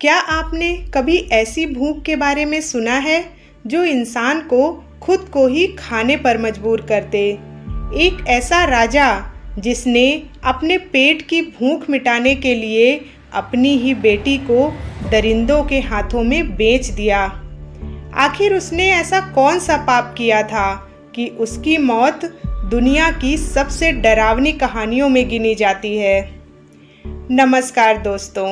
क्या आपने कभी ऐसी भूख के बारे में सुना है जो इंसान को खुद को ही खाने पर मजबूर कर दे? एक ऐसा राजा जिसने अपने पेट की भूख मिटाने के लिए अपनी ही बेटी को दरिंदों के हाथों में बेच दिया। आखिर उसने ऐसा कौन सा पाप किया था कि उसकी मौत दुनिया की सबसे डरावनी कहानियों में गिनी जाती है। नमस्कार दोस्तों,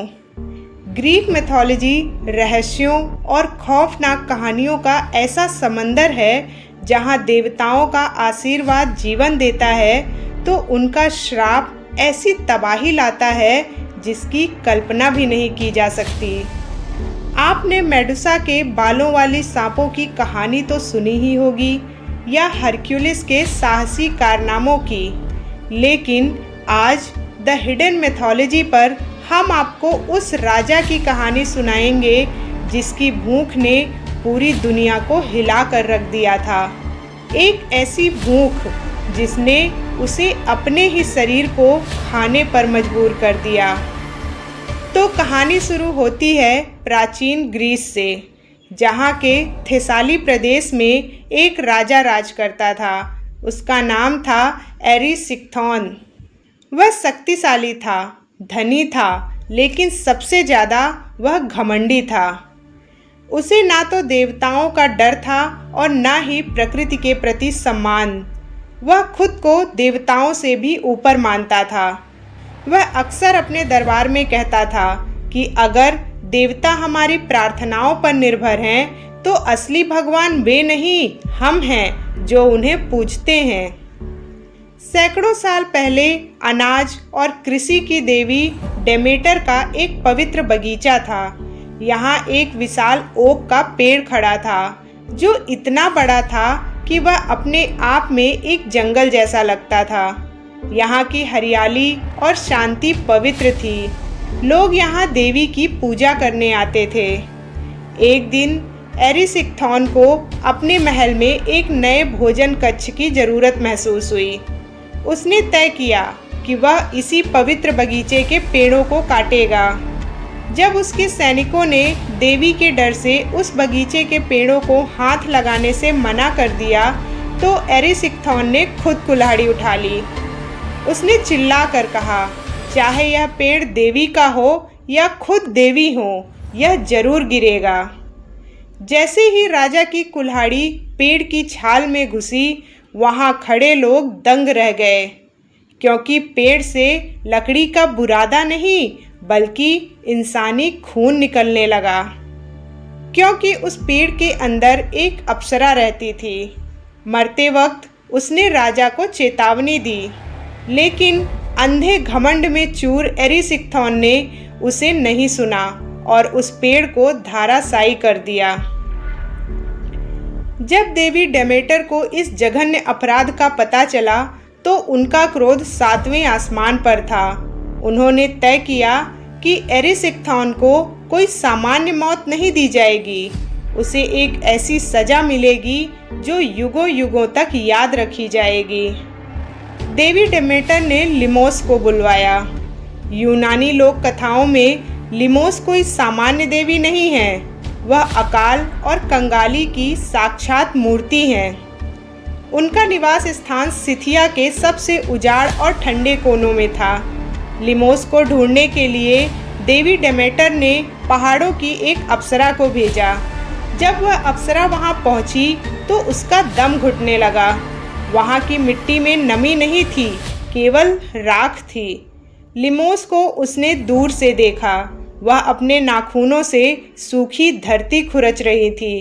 ग्रीक मिथोलॉजी रहस्यों और खौफनाक कहानियों का ऐसा समंदर है जहां देवताओं का आशीर्वाद जीवन देता है तो उनका श्राप ऐसी तबाही लाता है जिसकी कल्पना भी नहीं की जा सकती। आपने मेडुसा के बालों वाली सांपों की कहानी तो सुनी ही होगी या हरक्यूलिस के साहसी कारनामों की, लेकिन आज द हिडन मिथोलॉजी पर हम आपको उस राजा की कहानी सुनाएंगे जिसकी भूख ने पूरी दुनिया को हिला कर रख दिया था। एक ऐसी भूख जिसने उसे अपने ही शरीर को खाने पर मजबूर कर दिया। तो कहानी शुरू होती है प्राचीन ग्रीस से, जहाँ के थेसाली प्रदेश में एक राजा राज करता था। उसका नाम था एरिसिक्थॉन। वह शक्तिशाली था, धनी था, लेकिन सबसे ज़्यादा वह घमंडी था। उसे ना तो देवताओं का डर था और ना ही प्रकृति के प्रति सम्मान। वह खुद को देवताओं से भी ऊपर मानता था। वह अक्सर अपने दरबार में कहता था कि अगर देवता हमारी प्रार्थनाओं पर निर्भर हैं तो असली भगवान वे नहीं, हम हैं जो उन्हें पूजते हैं। सैकड़ों साल पहले अनाज और कृषि की देवी डेमेटर का एक पवित्र बगीचा था। यहाँ एक विशाल ओक का पेड़ खड़ा था जो इतना बड़ा था कि वह अपने आप में एक जंगल जैसा लगता था। यहाँ की हरियाली और शांति पवित्र थी। लोग यहाँ देवी की पूजा करने आते थे। एक दिन एरिसिक्थॉन को अपने महल में एक नए भोजन कक्ष की जरूरत महसूस हुई। उसने तय किया कि वह इसी पवित्र बगीचे के पेड़ों को काटेगा। जब उसके सैनिकों ने देवी के डर से उस बगीचे के पेड़ों को हाथ लगाने से मना कर दिया तो एरिसिक्थॉन ने खुद कुल्हाड़ी उठा ली। उसने चिल्ला कर कहा, चाहे यह पेड़ देवी का हो या खुद देवी हो, यह जरूर गिरेगा। जैसे ही राजा की कुल्हाड़ी पेड़ की छाल में घुसी, वहाँ खड़े लोग दंग रह गए, क्योंकि पेड़ से लकड़ी का बुरादा नहीं बल्कि इंसानी खून निकलने लगा। क्योंकि उस पेड़ के अंदर एक अप्सरा रहती थी। मरते वक्त उसने राजा को चेतावनी दी, लेकिन अंधे घमंड में चूर एरिसिक्थॉन ने उसे नहीं सुना और उस पेड़ को धराशायी कर दिया। जब देवी डेमेटर को इस जघन्य अपराध का पता चला तो उनका क्रोध 7वें आसमान पर था। उन्होंने तय किया कि एरिसिक्थॉन को कोई सामान्य मौत नहीं दी जाएगी, उसे एक ऐसी सजा मिलेगी जो युगों युगों तक याद रखी जाएगी। देवी डेमेटर ने लिमोस को बुलवाया। यूनानी लोक कथाओं में लिमोस कोई सामान्य देवी नहीं है, वह अकाल और कंगाली की साक्षात मूर्ति हैं। उनका निवास स्थान सिथिया के सबसे उजाड़ और ठंडे कोनों में था। लिमोस को ढूंढने के लिए देवी डेमेटर ने पहाड़ों की एक अप्सरा को भेजा। जब वह अप्सरा वहां पहुंची तो उसका दम घुटने लगा। वहां की मिट्टी में नमी नहीं थी, केवल राख थी। लिमोस को उसने दूर से देखा। वह अपने नाखूनों से सूखी धरती खुरच रही थी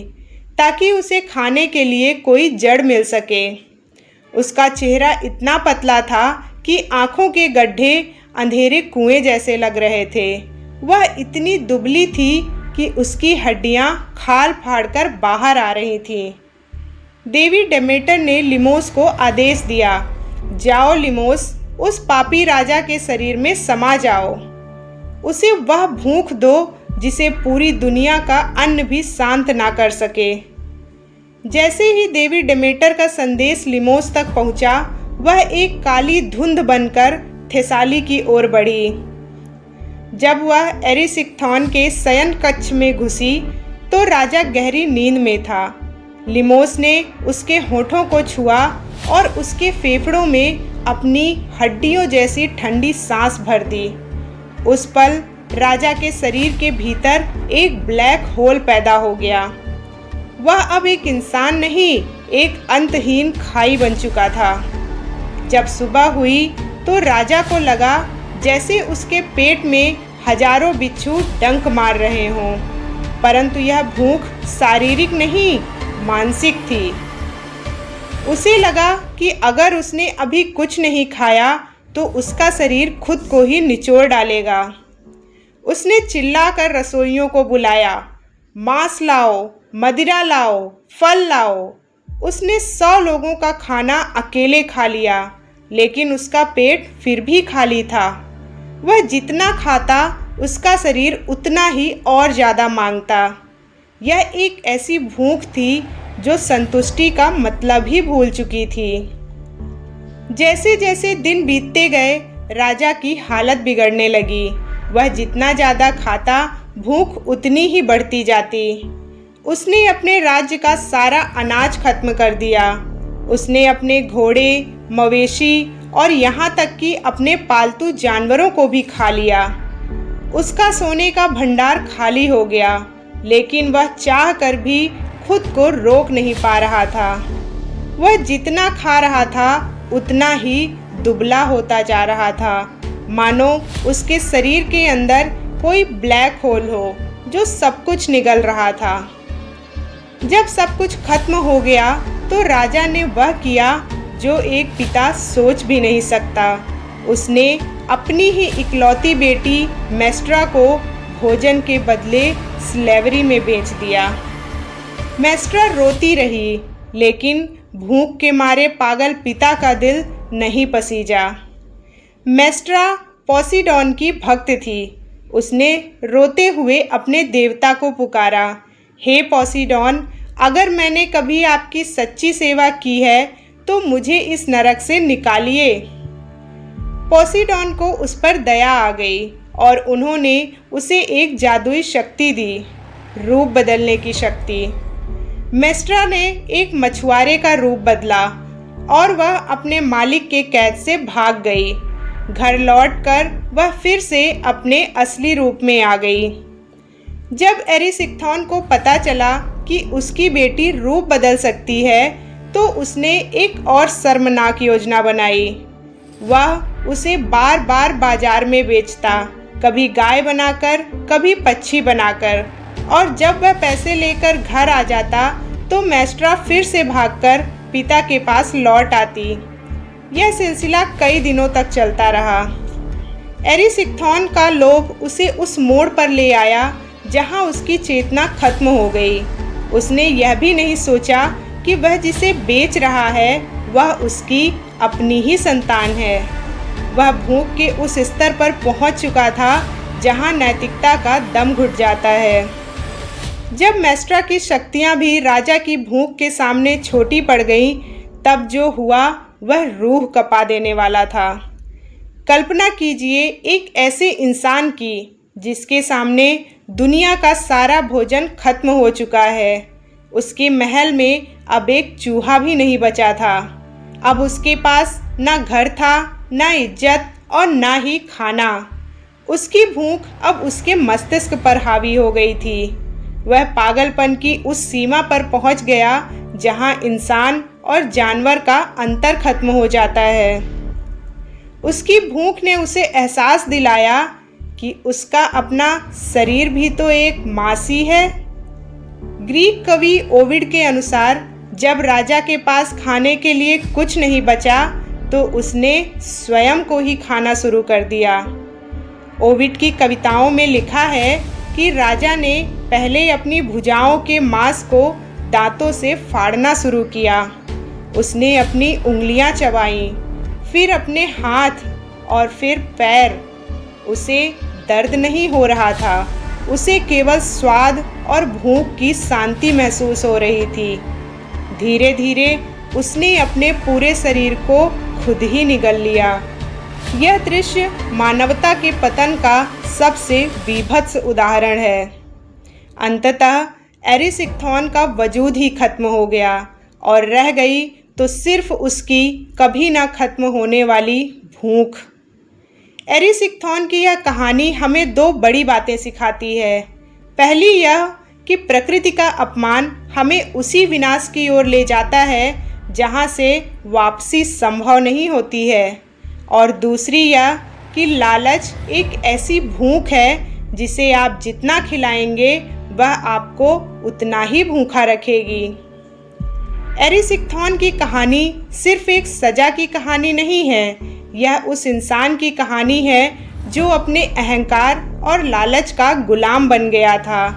ताकि उसे खाने के लिए कोई जड़ मिल सके। उसका चेहरा इतना पतला था कि आंखों के गड्ढे अंधेरे कुएं जैसे लग रहे थे। वह इतनी दुबली थी कि उसकी हड्डियां खाल फाड़कर बाहर आ रही थीं। देवी डेमेटर ने लिमोस को आदेश दिया, जाओ लिमोस, उस पापी राजा के शरीर में समा जाओ। उसे वह भूख दो जिसे पूरी दुनिया का अन्न भी शांत ना कर सके। जैसे ही देवी डेमेटर का संदेश लिमोस तक पहुंचा, वह एक काली धुंध बनकर थेसाली की ओर बढ़ी। जब वह एरिसिक्थॉन के शयन कक्ष में घुसी तो राजा गहरी नींद में था। लिमोस ने उसके होठों को छुआ और उसके फेफड़ों में अपनी हड्डियों जैसी ठंडी सांस भर दी। उस पल राजा के शरीर के भीतर एक ब्लैक होल पैदा हो गया। वह अब एक इंसान नहीं, एक अंतहीन खाई बन चुका था। जब सुबह हुई तो राजा को लगा जैसे उसके पेट में हजारों बिच्छू डंक मार रहे हों, परंतु यह भूख शारीरिक नहीं, मानसिक थी। उसे लगा कि अगर उसने अभी कुछ नहीं खाया तो उसका शरीर खुद को ही निचोड़ डालेगा। उसने चिल्लाकर रसोइयों को बुलाया, मांस लाओ, मदिरा लाओ, फल लाओ। उसने 100 लोगों का खाना अकेले खा लिया, लेकिन उसका पेट फिर भी खाली था। वह जितना खाता उसका शरीर उतना ही और ज़्यादा मांगता। यह एक ऐसी भूख थी जो संतुष्टि का मतलब ही भूल चुकी थी। जैसे जैसे दिन बीतते गए राजा की हालत बिगड़ने लगी। वह जितना ज़्यादा खाता भूख उतनी ही बढ़ती जाती। उसने अपने राज्य का सारा अनाज खत्म कर दिया। उसने अपने घोड़े, मवेशी और यहाँ तक कि अपने पालतू जानवरों को भी खा लिया। उसका सोने का भंडार खाली हो गया, लेकिन वह चाह कर भी खुद को रोक नहीं पा रहा था। वह जितना खा रहा था उतना ही दुबला होता जा रहा था, मानो उसके शरीर के अंदर कोई ब्लैक होल हो जो सब कुछ निगल रहा था। जब सब कुछ खत्म हो गया तो राजा ने वह किया जो एक पिता सोच भी नहीं सकता। उसने अपनी ही इकलौती बेटी मेस्ट्रा को भोजन के बदले स्लेवरी में बेच दिया। मेस्ट्रा रोती रही, लेकिन भूख के मारे पागल पिता का दिल नहीं पसीजा। मेस्ट्रा पोसीडॉन की भक्त थी। उसने रोते हुए अपने देवता को पुकारा, हे पोसीडॉन, अगर मैंने कभी आपकी सच्ची सेवा की है तो मुझे इस नरक से निकालिए। पोसीडॉन को उस पर दया आ गई और उन्होंने उसे एक जादुई शक्ति दी, रूप बदलने की शक्ति। मेस्ट्रा ने एक मछुआरे का रूप बदला और वह अपने मालिक के कैद से भाग गई। घर लौटकर वह फिर से अपने असली रूप में आ गई। जब एरिसिक्थॉन को पता चला कि उसकी बेटी रूप बदल सकती है तो उसने एक और शर्मनाक योजना बनाई। वह उसे बार बार बाजार में बेचता, कभी गाय बनाकर, कभी पक्षी बनाकर, और जब वह पैसे लेकर घर आ जाता तो मेस्ट्रा फिर से भागकर पिता के पास लौट आती। यह सिलसिला कई दिनों तक चलता रहा। एरिसिक्थॉन का लोभ उसे उस मोड़ पर ले आया जहां उसकी चेतना खत्म हो गई। उसने यह भी नहीं सोचा कि वह जिसे बेच रहा है वह उसकी अपनी ही संतान है। वह भूख के उस स्तर पर पहुंच चुका था जहां नैतिकता का दम घुट जाता है। जब मेस्ट्रा की शक्तियां भी राजा की भूख के सामने छोटी पड़ गईं, तब जो हुआ वह रूह कपा देने वाला था। कल्पना कीजिए एक ऐसे इंसान की जिसके सामने दुनिया का सारा भोजन खत्म हो चुका है। उसके महल में अब एक चूहा भी नहीं बचा था। अब उसके पास ना घर था, ना इज्जत और ना ही खाना। उसकी भूख अब उसके मस्तिष्क पर हावी हो गई थी। वह पागलपन की उस सीमा पर पहुंच गया जहां इंसान और जानवर का अंतर खत्म हो जाता है। उसकी भूख ने उसे एहसास दिलाया कि उसका अपना शरीर भी तो एक मांस ही है। ग्रीक कवि ओविड के अनुसार जब राजा के पास खाने के लिए कुछ नहीं बचा तो उसने स्वयं को ही खाना शुरू कर दिया। ओविड की कविताओं में लिखा है कि राजा ने पहले अपनी भुजाओं के मांस को दांतों से फाड़ना शुरू किया। उसने अपनी उंगलियां चबाईं, फिर अपने हाथ और फिर पैर। उसे दर्द नहीं हो रहा था, उसे केवल स्वाद और भूख की शांति महसूस हो रही थी। धीरे धीरे उसने अपने पूरे शरीर को खुद ही निगल लिया। यह दृश्य मानवता के पतन का सबसे बीभत्स उदाहरण है। अंततः एरिसिक्थॉन का वजूद ही खत्म हो गया और रह गई तो सिर्फ उसकी कभी ना खत्म होने वाली भूख। एरिसिक्थॉन की यह कहानी हमें दो बड़ी बातें सिखाती है। पहली यह कि प्रकृति का अपमान हमें उसी विनाश की ओर ले जाता है जहाँ से वापसी संभव नहीं होती है, और दूसरी यह कि लालच एक ऐसी भूख है जिसे आप जितना खिलाएंगे वह आपको उतना ही भूखा रखेगी। एरिसिक्थॉन की कहानी सिर्फ एक सजा की कहानी नहीं है, यह उस इंसान की कहानी है जो अपने अहंकार और लालच का गुलाम बन गया था।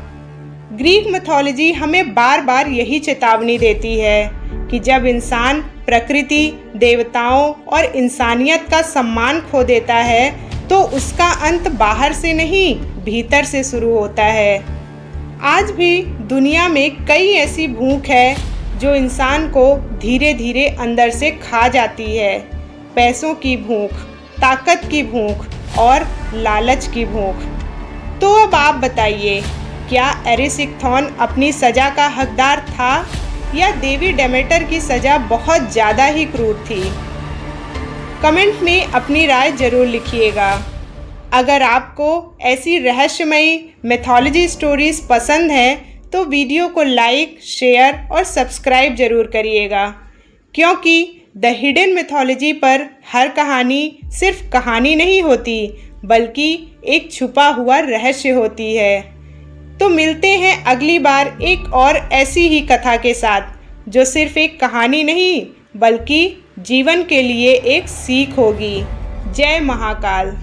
ग्रीक मिथोलॉजी हमें बार बार यही चेतावनी देती है कि जब इंसान प्रकृति, देवताओं और इंसानियत का सम्मान खो देता है तो उसका अंत बाहर से नहीं भीतर से शुरू होता है। आज भी दुनिया में कई ऐसी भूख है जो इंसान को धीरे धीरे अंदर से खा जाती है। पैसों की भूख, ताकत की भूख और लालच की भूख। तो अब आप बताइए, क्या एरिसिक्थॉन अपनी सज़ा का हकदार था या देवी डेमेटर की सज़ा बहुत ज़्यादा ही क्रूर थी? कमेंट में अपनी राय ज़रूर लिखिएगा। अगर आपको ऐसी रहस्यमयी मिथोलॉजी स्टोरीज़ पसंद हैं तो वीडियो को लाइक, शेयर और सब्सक्राइब ज़रूर करिएगा, क्योंकि द हिडन मिथोलॉजी पर हर कहानी सिर्फ कहानी नहीं होती बल्कि एक छुपा हुआ रहस्य होती है। तो मिलते हैं अगली बार एक और ऐसी ही कथा के साथ जो सिर्फ एक कहानी नहीं बल्कि जीवन के लिए एक सीख होगी। जय महाकाल।